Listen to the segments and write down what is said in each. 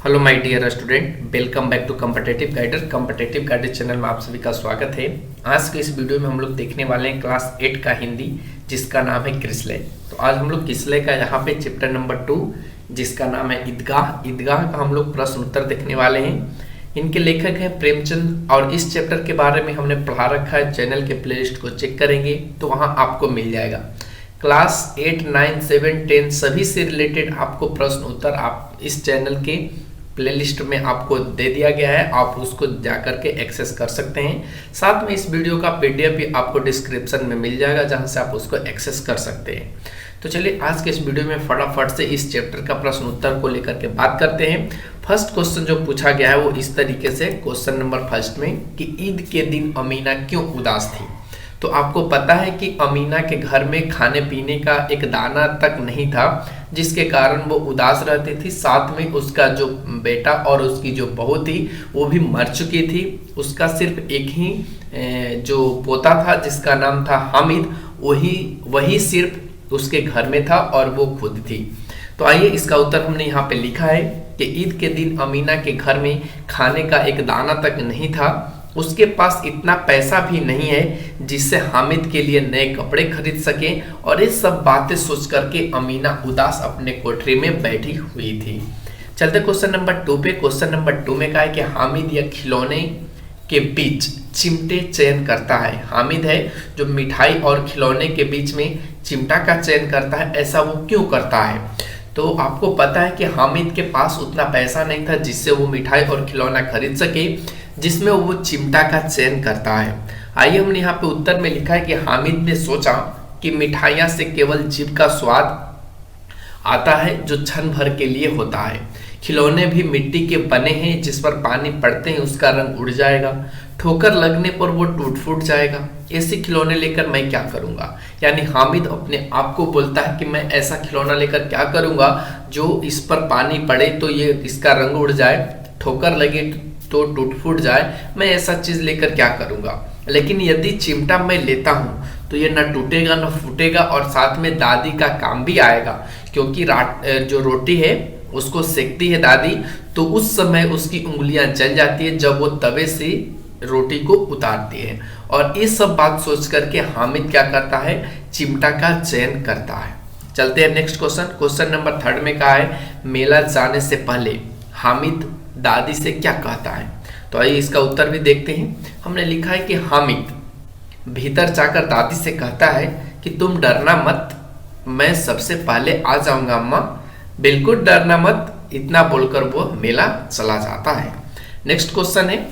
Hello my dear student, welcome back to Competitive Guider channel में आप सभी का स्वागत है। आज के इस वीडियो में हम लोग देखने वाले हैं क्लास 8 का हिंदी, जिसका नाम है क्रिसले। तो आज हम लोग क्रिसले का यहाँ पे चैप्टर नंबर 2 जिसका नाम है ईदगाह का हम लोग प्रश्न उत्तर देखने वाले हैं। इनके लेखक हैं प्रेमचंद और इस चैप्टर के बारे में हमने पढ़ा रखा है। चैनल के प्लेलिस्ट को चेक करेंगे तो वहाँ आपको मिल जाएगा। क्लास 8, 9, 7, 10 सभी से रिलेटेड आपको प्रश्न उत्तर आप इस चैनल के प्लेलिस्ट में आपको दे दिया गया है, आप उसको जाकर के एक्सेस कर सकते हैं। साथ में इस वीडियो का पीडीएफ भी आपको डिस्क्रिप्शन में मिल जाएगा, जहां से आप उसको एक्सेस कर सकते हैं। तो चलिए आज के इस वीडियो में फटाफट से इस चैप्टर का प्रश्न उत्तर को लेकर के बात करते हैं। फर्स्ट क्वेश्चन जो पूछा गया है वो इस तरीके से, क्वेश्चन नंबर फर्स्ट में, कि ईद के दिन अमीना क्यों उदास थी। तो आपको पता है कि अमीना के घर में खाने पीने का एक दाना तक नहीं था, जिसके कारण वो उदास रहती थी। साथ में उसका जो बेटा और उसकी जो बहू थी वो भी मर चुकी थी। उसका सिर्फ एक ही जो पोता था जिसका नाम था हामिद, वही सिर्फ उसके घर में था और वो खुद थी। तो आइए इसका उत्तर हमने यहाँ पे लिखा है कि ईद के दिन अमीना के घर में खाने का एक दाना तक नहीं था। उसके पास इतना पैसा भी नहीं है जिससे हामिद के लिए नए कपड़े खरीद सके। और ये सब बातें सोच करके अमीना उदास अपने कोठरी में बैठी हुई थी। चलते क्वेश्चन नंबर 2 पे। क्वेश्चन नंबर 2 में कहा है कि हामिद या खिलौने के बीच चिमटे चयन करता है। हामिद है जो मिठाई और खिलौने के बीच में चिमटा का चयन करता है, ऐसा वो क्यों करता है। तो आपको पता है कि हामिद के पास उतना पैसा नहीं था जिससे वो मिठाई और खिलौना खरीद सके, जिसमें वो चिमटा का चयन करता है। आइए हमने यहाँ पे उत्तर में लिखा है कि हामिद ने सोचा कि मिठाइयाँ से केवल जीभ का स्वाद आता है जो क्षण भर के लिए होता है। खिलौने भी मिट्टी के बने हैं, जिस पर पानी पड़ते ही उसका रंग उड़ जाएगा, ठोकर लगने पर वो टूट फूट जाएगा। ऐसे खिलौने लेकर मैं क्या करूंगा। यानी हामिद अपने आप को बोलता है कि मैं ऐसा खिलौना लेकर क्या करूंगा जो इस पर पानी पड़े तो ये इसका रंग उड़ जाए, ठोकर लगे तो टूट फूट जाए, मैं ऐसा चीज लेकर क्या करूंगा। लेकिन यदि चिमटा मैं लेता हूं तो ये न टूटेगा न फूटेगा और साथ में दादी का काम भी आएगा, क्योंकि जो रोटी है उसको सेकती है दादी, तो उस समय उसकी उंगलियां जल जाती है जब वो तवे से रोटी को उतारती है। और ये सब बात सोच करके हामिद क्या करता है, चिमटा का चयन करता है। चलते हैं नेक्स्ट क्वेश्चन। क्वेश्चन नंबर 3 में कहा है, मेला जाने से पहले हामिद दादी से क्या कहता है। तो आइए इसका उत्तर भी देखते हैं। हमने लिखा है कि हामिद भीतर जाकर दादी से कहता है कि तुम डरना मत, मैं सबसे पहले आ जाऊंगा अम्मा, बिल्कुल डरना मत। इतना बोलकर वो मेला चला जाता है। नेक्स्ट क्वेश्चन है,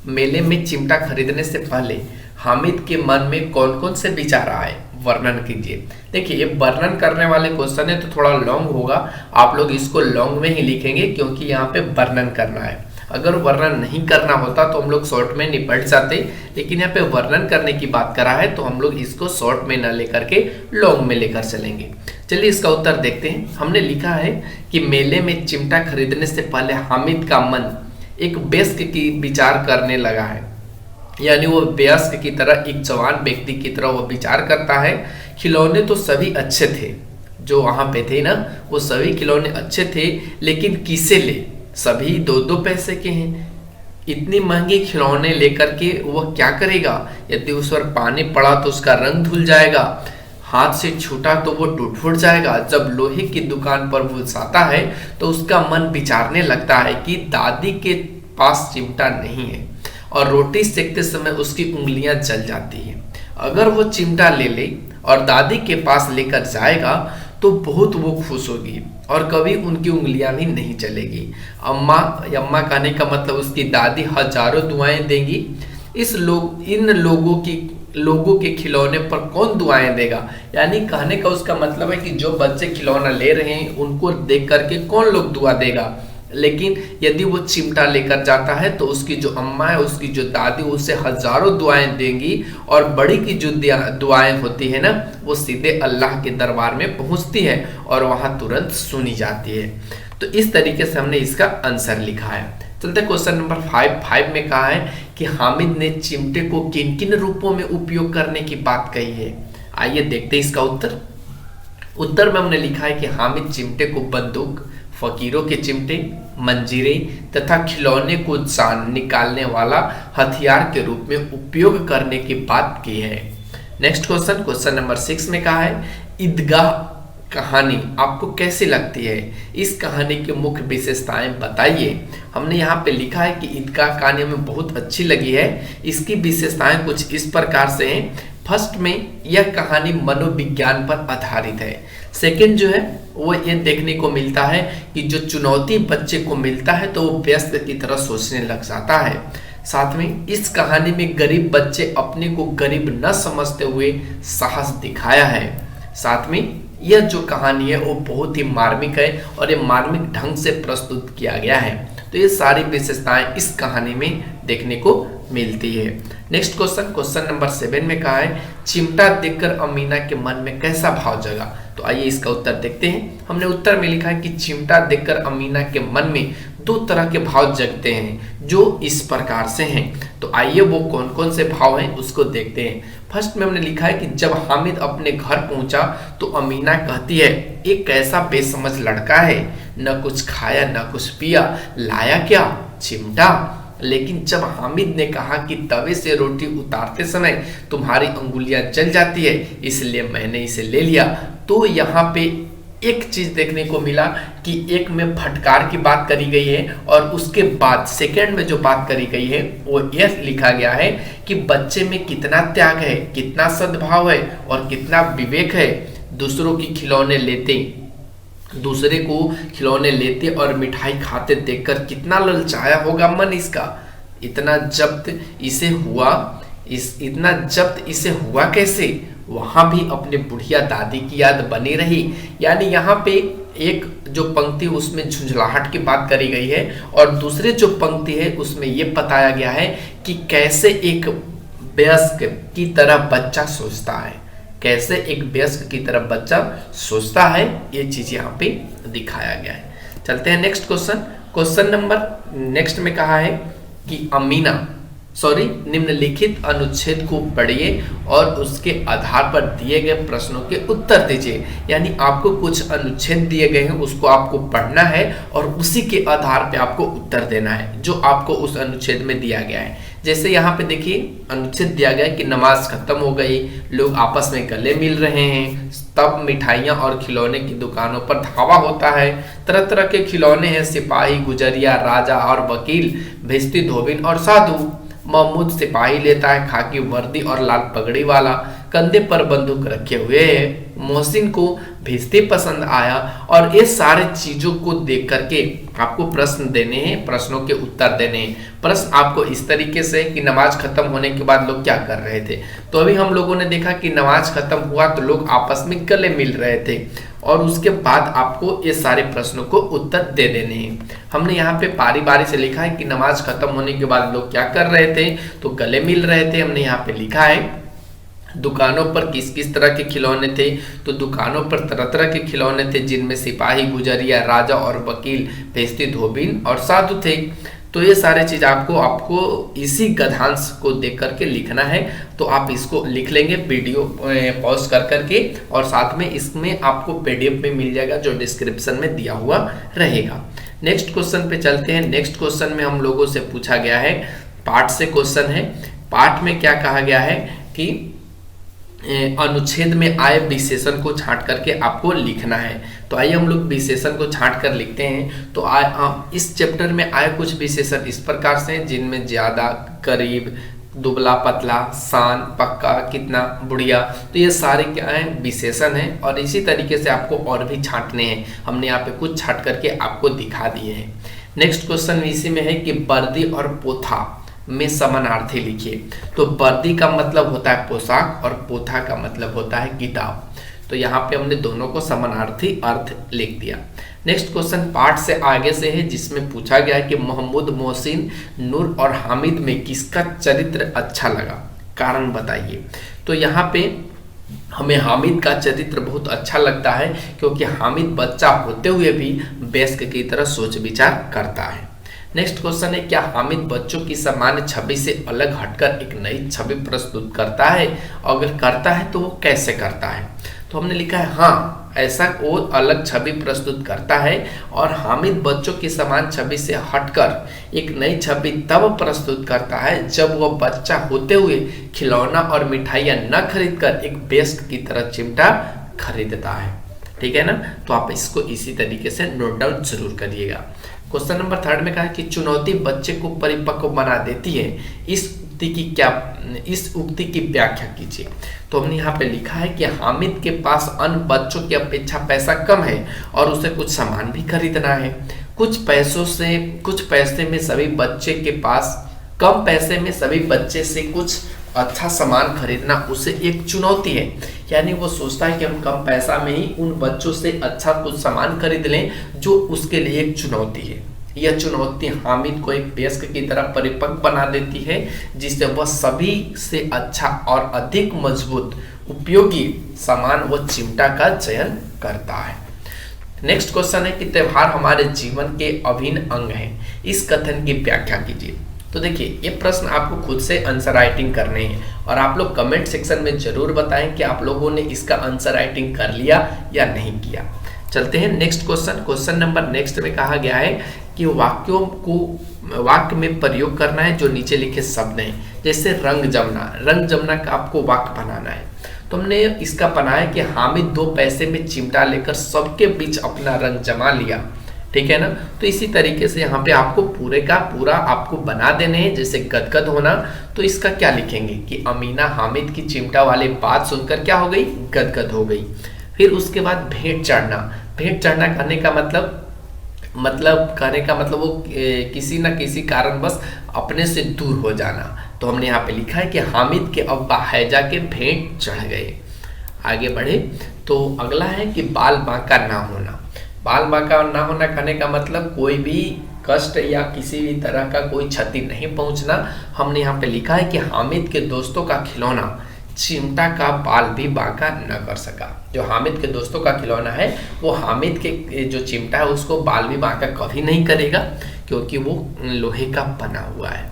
मेले में चिमटा खरीदने से पहले हामिद के मन में कौन कौन से विचार आए, वर्णन कीजिए। देखिए ये वर्णन करने वाले क्वेश्चन है तो थोड़ा लॉन्ग होगा, आप लोग इसको लॉन्ग में ही लिखेंगे क्योंकि यहाँ पे वर्णन करना है। अगर वर्णन नहीं करना होता तो हम लोग शॉर्ट में निपट जाते, लेकिन यहाँ पे वर्णन करने की बात करा है तो हम लोग इसको शॉर्ट में न लेकर के लॉन्ग में लेकर चलेंगे। चलिए इसका उत्तर देखते हैं। हमने लिखा है कि मेले में चिमटा खरीदने से पहले हामिद का मन एक वयस्क की विचार करने लगा है। यानी वो वयस्क की तरह, एक जवान व्यक्ति की तरह वो विचार करता है। खिलौने तो सभी अच्छे थे, जो वहां पे थे ना, वो सभी खिलौने अच्छे थे, लेकिन किसे ले, सभी 2-2 पैसे के हैं। इतनी महंगी खिलौने लेकर के वो क्या करेगा। यदि उस पर पानी पड़ा तो उसका रंग धुल जाएगा, हाथ से छूटा तो वो टूट फूट जाएगा। जब लोहे की दुकान पर वो जाता है तो उसका मन विचारने लगता है कि दादी के पास चिमटा नहीं है और रोटी सेकते समय उसकी उंगलियां जल जाती हैं। अगर वो चिमटा ले ले और दादी के पास लेकर जाएगा तो बहुत वो खुश होगी और कभी उनकी उंगलियां भी नहीं जलेगी। अम्मा कहने का मतलब उसकी दादी हजारों दुआएं देंगी। इन लोगों के खिलौने पर कौन दुआएं देगा। यानी कहने का उसका मतलब है कि जो बच्चे खिलौना ले रहे हैं उनको देख करके कौन लोग दुआ देगा। लेकिन यदि वो चिमटा लेकर जाता है तो उसकी जो अम्मा है, उसकी जो दादी, उसे हजारों दुआएं देंगी और बड़ी की जो दुआएं होती है ना, वो सीधे अल्लाह के दरबार में पहुंचती है और वहां तुरंत सुनी जाती है। तो इस तरीके से हमने इसका आंसर लिखा है। चलते क्वेश्चन नंबर 5 में कहा है कि हामिद ने चिमटे को किन किन रूपों में उपयोग करने की बात कही है। आइए देखते हैं इसका उत्तर। उत्तर में हमने लिखा है कि हामिद चिमटे को बंदूक, फकीरों के चिमटे, मंजीरे तथा खिलौने को जान निकालने वाला हथियार के रूप में उपयोग करने की बात की है। नेक्स्ट क्वेश्चन, क्वेश्चन नंबर 6 में कहा है ईदगाह कहानी आपको कैसी लगती है, इस कहानी की मुख्य विशेषताएं बताइए। हमने यहाँ पे लिखा है कि ईदगाह कहानी हमें बहुत अच्छी लगी है। इसकी विशेषताएं कुछ इस प्रकार से हैं। फर्स्ट में यह कहानी मनोविज्ञान पर आधारित है। सेकंड जो है वो ये देखने को मिलता है कि जो चुनौती बच्चे को मिलता है तो वो व्यस्त की तरह सोचने लग जाता है। साथ में इस कहानी में गरीब बच्चे अपने को गरीब न समझते हुए साहस दिखाया है। साथ में यह जो कहानी है वो बहुत ही मार्मिक है और ये मार्मिक ढंग से प्रस्तुत किया गया है। तो ये सारी विशेषताएं इस कहानी में देखने को मिलती है। नेक्स्ट क्वेश्चन, क्वेश्चन नंबर 7 में कहा है चिमटा देखकर अमीना के मन में कैसा भाव जगा। तो आइए इसका उत्तर देखते हैं। हमने उत्तर में लिखा है कि चिमटा देखकर अमीना के मन में 2 तरह के भाव जगते हैं जो इस प्रकार से हैं। तो आइए वो कौन कौन से भाव हैं उसको देखते हैं। फर्स्ट में हमने लिखा है कि जब हामिद अपने घर पहुंचा तो अमीना कहती है एक कैसा बेसमझ लड़का है, न कुछ खाया न कुछ पिया, लाया क्या, चिमटा। लेकिन जब हामिद ने कहा कि तवे से रोटी उतारते समय तुम्हारी अंगुलियां जल जाती है इसलिए मैंने इसे ले लिया, तो यहाँ पे एक चीज देखने को मिला कि एक में फटकार की बात करी गई है और उसके बाद सेकंड में जो बात करी गई है वो यह लिखा गया है कि बच्चे में कितना त्याग है, कितना सद्भाव है और कितना विवेक है। दूसरे को खिलौने लेते और मिठाई खाते देखकर कितना ललचाया होगा मन इसका। इतना जब्त इसे हुआ कैसे। वहां भी अपने बुढ़िया दादी की याद बनी रही। यानी यहाँ पे एक जो पंक्ति उसमें झुंझलाहट की बात करी गई है और दूसरे जो पंक्ति है उसमें यह बताया गया है कि कैसे एक वयस्क की तरह बच्चा सोचता है, कैसे एक वयस्क की तरह बच्चा सोचता है, ये चीज यहाँ पे दिखाया गया है। चलते हैं next question. Question number next में कहा है कि निम्नलिखित अनुच्छेद को पढ़िए और उसके आधार पर दिए गए प्रश्नों के उत्तर दीजिए। यानी आपको कुछ अनुच्छेद दिए गए हैं उसको आपको पढ़ना है और उसी के आधार पे आपको उत्तर देना है जो आपको उस अनुच्छेद में दिया गया है। जैसे यहाँ पे देखिए अनुच्छेद दिया गया है कि नमाज खत्म हो गई, लोग आपस में गले मिल रहे हैं, तब मिठाइयाँ और खिलौने की दुकानों पर धावा होता है, तरह तरह के खिलौने हैं, सिपाही, गुजरिया, राजा और वकील, भिस्ती, धोबिन और साधु। महमूद सिपाही लेता है खाकी वर्दी और लाल पगड़ी वाला, कंधे पर बंदूक रखे हुए है। मोहसिन को भिस्ती पसंद आया। और ये सारे चीजों को देख करके आपको प्रश्न देने हैं, प्रश्नों के उत्तर देने हैं। प्रश्न आपको इस तरीके से कि नमाज खत्म होने के बाद लोग क्या कर रहे थे। तो अभी हम लोगों ने देखा कि नमाज खत्म हुआ तो लोग आपस में गले मिल रहे थे और उसके बाद आपको ये सारे प्रश्नों को उत्तर दे देने हैं। हमने यहाँ पे बारी बारी से लिखा है कि नमाज खत्म होने के बाद लोग क्या कर रहे थे, तो गले मिल रहे थे। हमने यहाँ पे लिखा है दुकानों पर किस किस तरह के खिलौने थे, तो दुकानों पर तरह तरह के खिलौने थे जिनमें सिपाही, गुजरिया, राजा और वकील, भिस्ती, धोबिन और साधु थे। तो ये सारे चीज आपको इसी गद्यांश को देख करके लिखना है। तो आप इसको लिख लेंगे वीडियो पॉज कर करके और साथ में इसमें आपको पीडीएफ में मिल जाएगा जो डिस्क्रिप्शन में दिया हुआ रहेगा। नेक्स्ट क्वेश्चन पे चलते हैं। नेक्स्ट क्वेश्चन में हम लोगों से पूछा गया है, पाठ से क्वेश्चन है। पाठ में क्या कहा गया है कि अनुच्छेद में आए विशेषण को छांट करके आपको लिखना है। तो आइए हम लोग विशेषण को छांट कर लिखते हैं। तो इस चैप्टर में आए कुछ विशेषण इस प्रकार से हैं जिनमें ज्यादा, करीब, दुबला पतला, शान, पक्का, कितना, बुढ़िया, तो ये सारे क्या हैं विशेषण हैं। और इसी तरीके से आपको और भी छांटने हैं। हमने यहाँ पे कुछ छांट करके आपको दिखा दिए हैं। नेक्स्ट क्वेश्चन इसी में है कि वर्दी और पोथा में समानार्थी लिखिए। तो वर्दी का मतलब होता है पोशाक और पोथा का मतलब होता है किताब। तो यहाँ पे हमने दोनों को समानार्थी अर्थ लिख दिया। नेक्स्ट क्वेश्चन पाठ से आगे से है जिसमें पूछा गया है कि मोहम्मद, मोहसिन, नूर और हामिद में किसका चरित्र अच्छा लगा, कारण बताइए। तो यहाँ पे हमें हामिद का चरित्र बहुत अच्छा लगता है क्योंकि हामिद बच्चा होते हुए भी वयस्क की तरह सोच विचार करता है। नेक्स्ट क्वेश्चन है, क्या हामिद बच्चों की सामान्य छवि से अलग हटकर एक नई छवि प्रस्तुत करता है? अगर करता है तो वो कैसे करता है? तो हमने लिखा है हाँ, ऐसा वो अलग छवि प्रस्तुत करता है और हामिद बच्चों की समान छवि से हटकर एक नई छवि तब प्रस्तुत करता है जब वह बच्चा होते हुए खिलौना और मिठाइयाँ न खरीदकर एक वयस्क की तरह चिमटा खरीदता है। ठीक है ना, तो आप इसको इसी तरीके से नोट डाउन जरूर करिएगा। क्वेश्चन नंबर 3 में कहा कि चुनौती बच्चे को परिपक्व बना देती है, इस उक्ति की व्याख्या कीजिए। तो हमने यहाँ पे लिखा है कि हामिद के पास अन्य बच्चों की अपेक्षा पैसा कम है और उसे कुछ सामान भी खरीदना है। कुछ पैसे में सभी बच्चे के पास कम पैसे में सभी बच्चे से कुछ अच्छा सामान खरीदना उसे एक चुनौती है। यानी वो सोचता है कि हम कम पैसा में ही उन बच्चों से अच्छा कुछ सामान खरीद लें, जो उसके लिए एक चुनौती है। यह चुनौती हामिद को एक वयस्क की तरह परिपक्व बना देती है, जिससे वह सभी से अच्छा और अधिक मजबूत उपयोगी सामान व चिमटा का चयन करता है। नेक्स्ट क्वेश्चन है कि त्योहार हमारे जीवन के अभिन्न अंग हैं, इस कथन की व्याख्या कीजिए। तो देखिए, ये प्रश्न आपको खुद से आंसर राइटिंग करने हैं और आप लोग कमेंट सेक्शन में जरूर बताएं कि आप लोगों ने इसका आंसर राइटिंग कर लिया या नहीं किया। चलते हैं नेक्स्ट क्वेश्चन नंबर नेक्स्ट में कहा गया है कि वाक्य में प्रयोग करना है जो नीचे लिखे शब्द हैं। जैसे रंग जमना का आपको वाक्य बनाना है। तो हमने इसका बनाया कि हामिद 2 पैसे में चिमटा लेकर सबके बीच अपना रंग जमा लिया। ठीक है ना, तो इसी तरीके से यहाँ पे आपको पूरे का पूरा आपको बना देने हैं। जैसे गदगद होना, तो इसका क्या लिखेंगे कि अमीना हामिद की चिमटा वाली बात सुनकर क्या हो गई, गदगद हो गई। फिर उसके बाद भेंट चढ़ना कहने का मतलब वो किसी न किसी कारणवश अपने से दूर हो जाना। तो हमने यहाँ पे लिखा है कि हामिद के अब्बा हैजा के भेंट चढ़ गए। आगे बढ़े तो अगला है कि बाल बांका ना होना कहने का मतलब कोई भी कष्ट या किसी भी तरह का कोई क्षति नहीं पहुंचना। हमने यहाँ पे लिखा है कि हामिद के दोस्तों का खिलौना चिमटा का बाल भी बांका न कर सका। जो हामिद के दोस्तों का खिलौना है वो हामिद के जो चिमटा है उसको बाल भी बांका कभी नहीं करेगा, क्योंकि वो लोहे का बना हुआ है।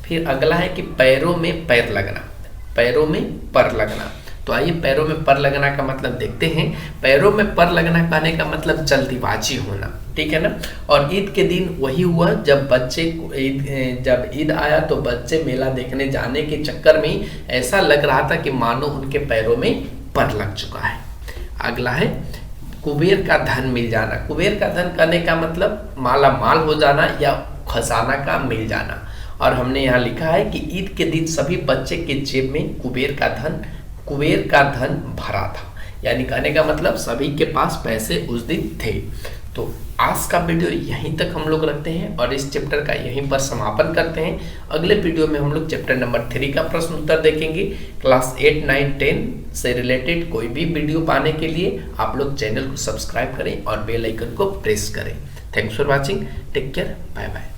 फिर अगला है कि पैरों में पर लगना। तो आइए पैरों में पर लगना का मतलब देखते हैं। पैरों में पर लगना कहने का मतलब जल्दीबाजी होना। ठीक है ना, और ईद के दिन वही हुआ जब ईद आया तो बच्चे मेला देखने जाने के चक्कर में ऐसा लग रहा था कि मानो उनके पैरों में पर लग चुका है। अगला है कुबेर का धन मिल जाना। कुबेर का धन कहने का मतलब माला माल हो जाना या खजाना का मिल जाना। और हमने यहाँ लिखा है कि ईद के दिन सभी बच्चे के जेब में कुबेर का धन भरा था। यानी कहने का मतलब सभी के पास पैसे उस दिन थे। तो आज का वीडियो यहीं तक हम लोग रखते हैं और इस चैप्टर का यहीं पर समापन करते हैं। अगले वीडियो में हम लोग चैप्टर नंबर 3 का प्रश्न उत्तर देखेंगे। क्लास 8, 9, 10 से रिलेटेड कोई भी वीडियो पाने के लिए आप लोग चैनल को सब्सक्राइब करें और बेल आइकन को प्रेस करें। Thanks for watching, take care, bye bye.